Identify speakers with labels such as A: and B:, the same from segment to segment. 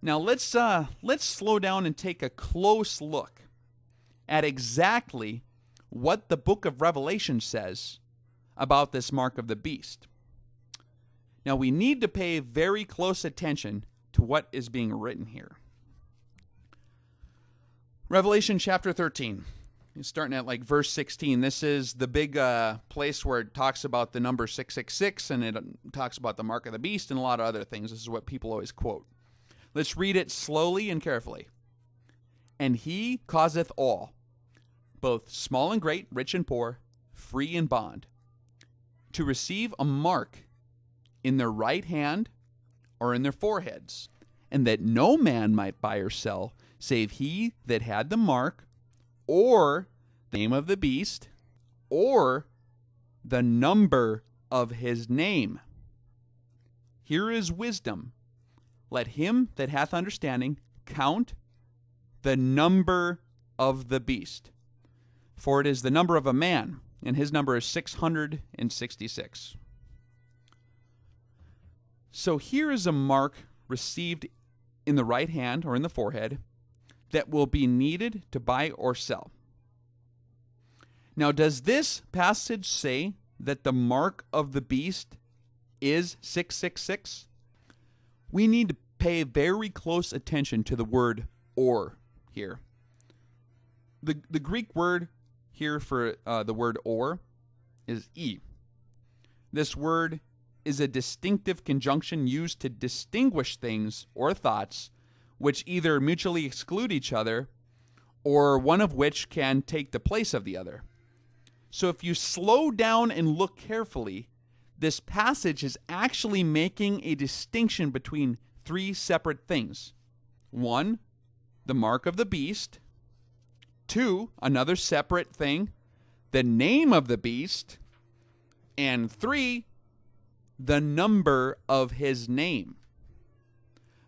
A: Now let's slow down and take a close look at exactly what the book of Revelation says about this mark of the beast. Now we need to pay very close attention to what is being written here. Revelation chapter 13. Starting at like verse 16. This is the big place where it talks about the number 666, and it talks about the mark of the beast and a lot of other things. This is what people always quote. Let's read it slowly and carefully. And he causeth all, both small and great, rich and poor, free and bond, to receive a mark in their right hand or in their foreheads, and that no man might buy or sell, save he that had the mark, or the name of the beast, or the number of his name. Here is wisdom. Let him that hath understanding count the number of the beast, for it is the number of a man, and his number is 666. So here is a mark received in the right hand or in the forehead that will be needed to buy or sell. Now, does this passage say that the mark of the beast is 666? We need to pay very close attention to the word "or" here. The Greek word here for the word "or" is "e." This word is a distinctive conjunction used to distinguish things or thoughts which either mutually exclude each other or one of which can take the place of the other. So if you slow down and look carefully, this passage is actually making a distinction between three separate things. 1, the mark of the beast. 2, another separate thing, the name of the beast. And 3, the number of his name.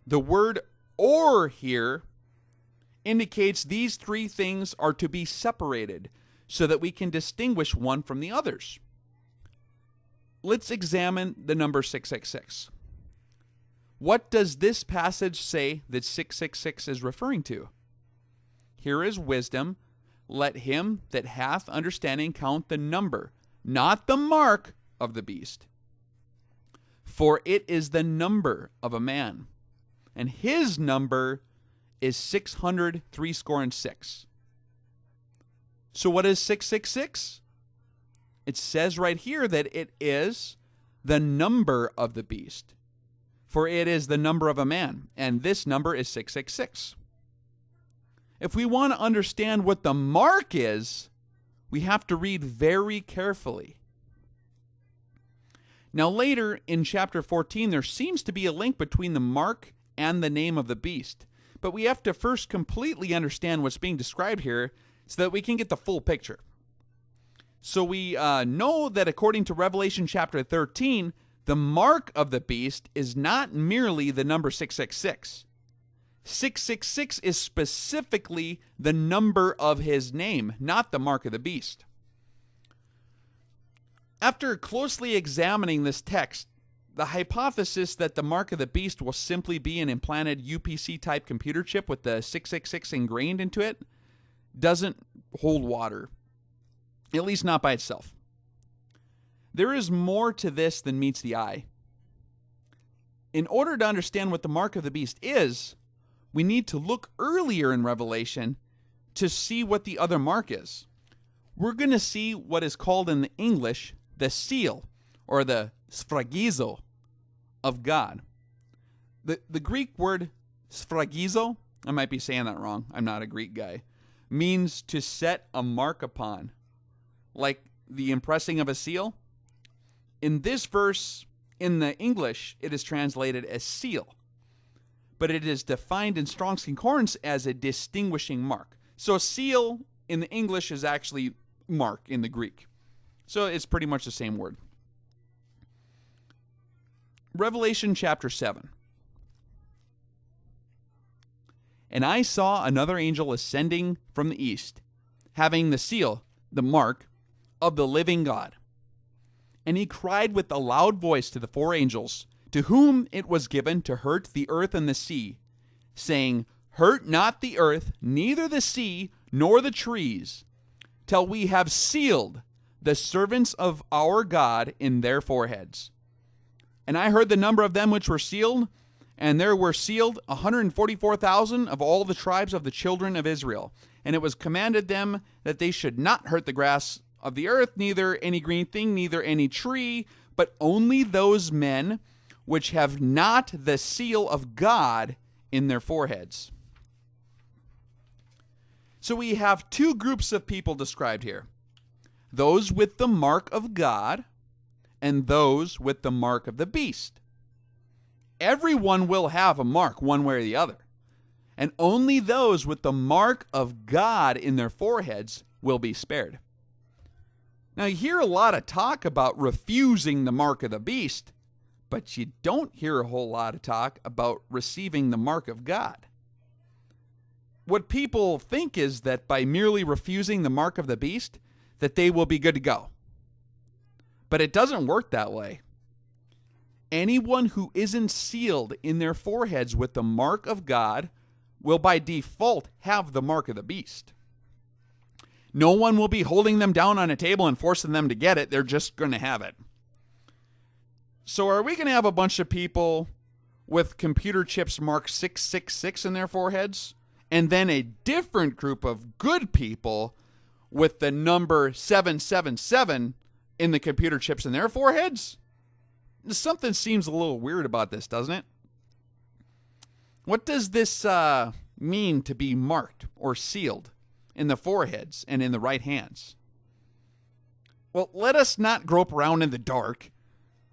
A: The word "or" here indicates these three things are to be separated so that we can distinguish one from the others. Let's examine the number 666. What does this passage say that 666 is referring to? Here is wisdom. Let him that hath understanding count the number, not the mark of the beast. For it is the number of a man, and his number is 666. So what is 666? It says right here that it is the number of the beast. For it is the number of a man, and this number is 666. If we want to understand what the mark is, we have to read very carefully. Now later in chapter 14, there seems to be a link between the mark and the name of the beast. But we have to first completely understand what's being described here so that we can get the full picture. So we know that according to Revelation chapter 13, the mark of the beast is not merely the number 666. 666 is specifically the number of his name, not the mark of the beast. After closely examining this text, the hypothesis that the mark of the beast will simply be an implanted UPC-type computer chip with the 666 ingrained into it doesn't hold water, at least not by itself. There is more to this than meets the eye. In order to understand what the mark of the beast is, we need to look earlier in Revelation to see what the other mark is. We're going to see what is called in the English the seal, or the sphragizo of God. The Greek word sphragizo, I might be saying that wrong, I'm not a Greek guy, means to set a mark upon, like the impressing of a seal. In this verse, in the English, it is translated as seal, but it is defined in Strong's Concordance as a distinguishing mark. So seal in the English is actually mark in the Greek. So it's pretty much the same word. Revelation chapter 7. And I saw another angel ascending from the east, having the seal, the mark, of the living God. And he cried with a loud voice to the four angels, to whom it was given to hurt the earth and the sea, saying, Hurt not the earth, neither the sea, nor the trees, till we have sealed the servants of our God in their foreheads. And I heard the number of them which were sealed, and there were sealed 144,000 of all the tribes of the children of Israel. And it was commanded them that they should not hurt the grass of the earth, neither any green thing, neither any tree, but only those men which have not the seal of God in their foreheads. So we have two groups of people described here. Those with the mark of God and those with the mark of the beast. Everyone will have a mark one way or the other. And only those with the mark of God in their foreheads will be spared. Now, you hear a lot of talk about refusing the mark of the beast, but you don't hear a whole lot of talk about receiving the mark of God. What people think is that by merely refusing the mark of the beast, that they will be good to go. But it doesn't work that way. Anyone who isn't sealed in their foreheads with the mark of God will by default have the mark of the beast. No one will be holding them down on a table and forcing them to get it. They're just going to have it. So are we going to have a bunch of people with computer chips marked 666 in their foreheads, and then a different group of good people with the number 777 in the computer chips in their foreheads? Something seems a little weird about this, doesn't it? What does this mean to be marked or sealed in the foreheads and in the right hands? Well, let us not grope around in the dark.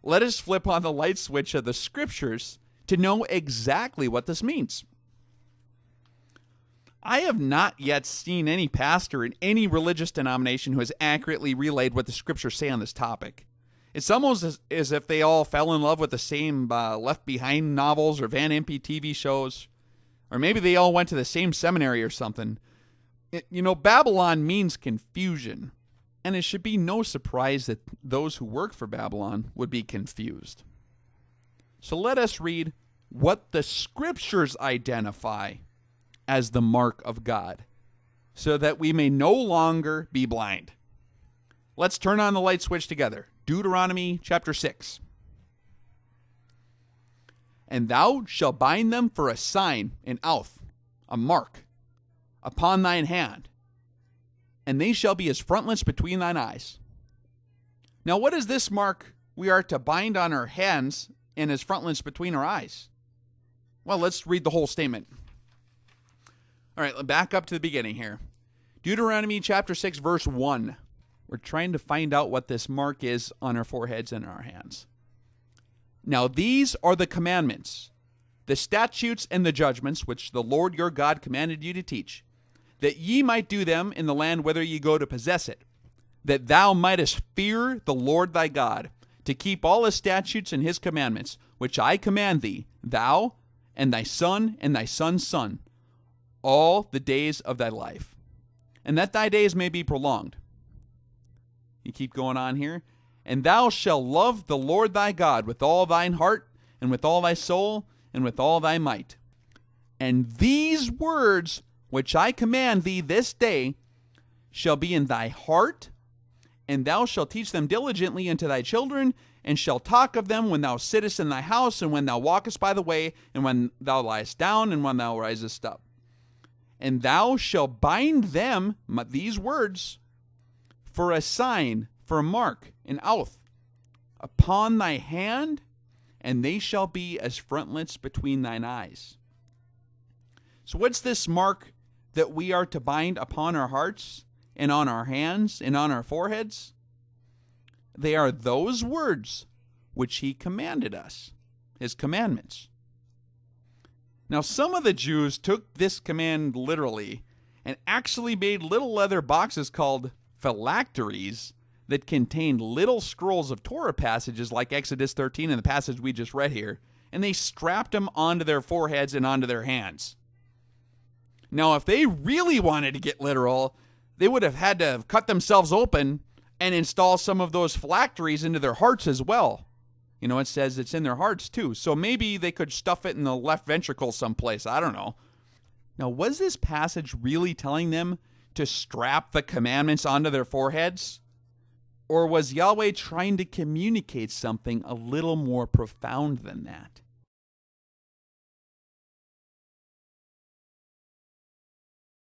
A: Let us flip on the light switch of the scriptures to know exactly what this means. I have not yet seen any pastor in any religious denomination who has accurately relayed what the scriptures say on this topic. It's almost as if they all fell in love with the same Left Behind novels or Van Impe TV shows, or maybe they all went to the same seminary or something. Babylon means confusion, and it should be no surprise that those who work for Babylon would be confused. So let us read what the scriptures identify as the mark of God, so that we may no longer be blind. Let's turn on the light switch together. Deuteronomy chapter 6. And thou shalt bind them for a sign, an oath, a mark, upon thine hand, and they shall be as frontlets between thine eyes. Now, what is this mark we are to bind on our hands and as frontlets between our eyes? Well, let's read the whole statement. All right, back up to the beginning here. Deuteronomy chapter 6, verse 1. We're trying to find out what this mark is on our foreheads and our hands. Now these are the commandments, the statutes and the judgments which the Lord your God commanded you to teach, that ye might do them in the land whither ye go to possess it, that thou mightest fear the Lord thy God, to keep all his statutes and his commandments, which I command thee, thou and thy son's son, all the days of thy life, and that thy days may be prolonged. You keep going on here. And thou shalt love the Lord thy God with all thine heart, and with all thy soul, and with all thy might. And these words which I command thee this day shall be in thy heart, and thou shalt teach them diligently unto thy children, and shalt talk of them when thou sittest in thy house, and when thou walkest by the way, and when thou liest down, and when thou risest up. And thou shalt bind them, these words, for a sign, for a mark, an oath, upon thy hand, and they shall be as frontlets between thine eyes. So what's this mark that we are to bind upon our hearts, and on our hands, and on our foreheads? They are those words which he commanded us, his commandments. Now, some of the Jews took this command literally and actually made little leather boxes called phylacteries that contained little scrolls of Torah passages like Exodus 13 and the passage we just read here, and they strapped them onto their foreheads and onto their hands. Now, if they really wanted to get literal, they would have had to have cut themselves open and install some of those phylacteries into their hearts as well. You know, it says it's in their hearts too. So maybe they could stuff it in the left ventricle someplace. I don't know. Now, was this passage really telling them to strap the commandments onto their foreheads? Or was Yahweh trying to communicate something a little more profound than that?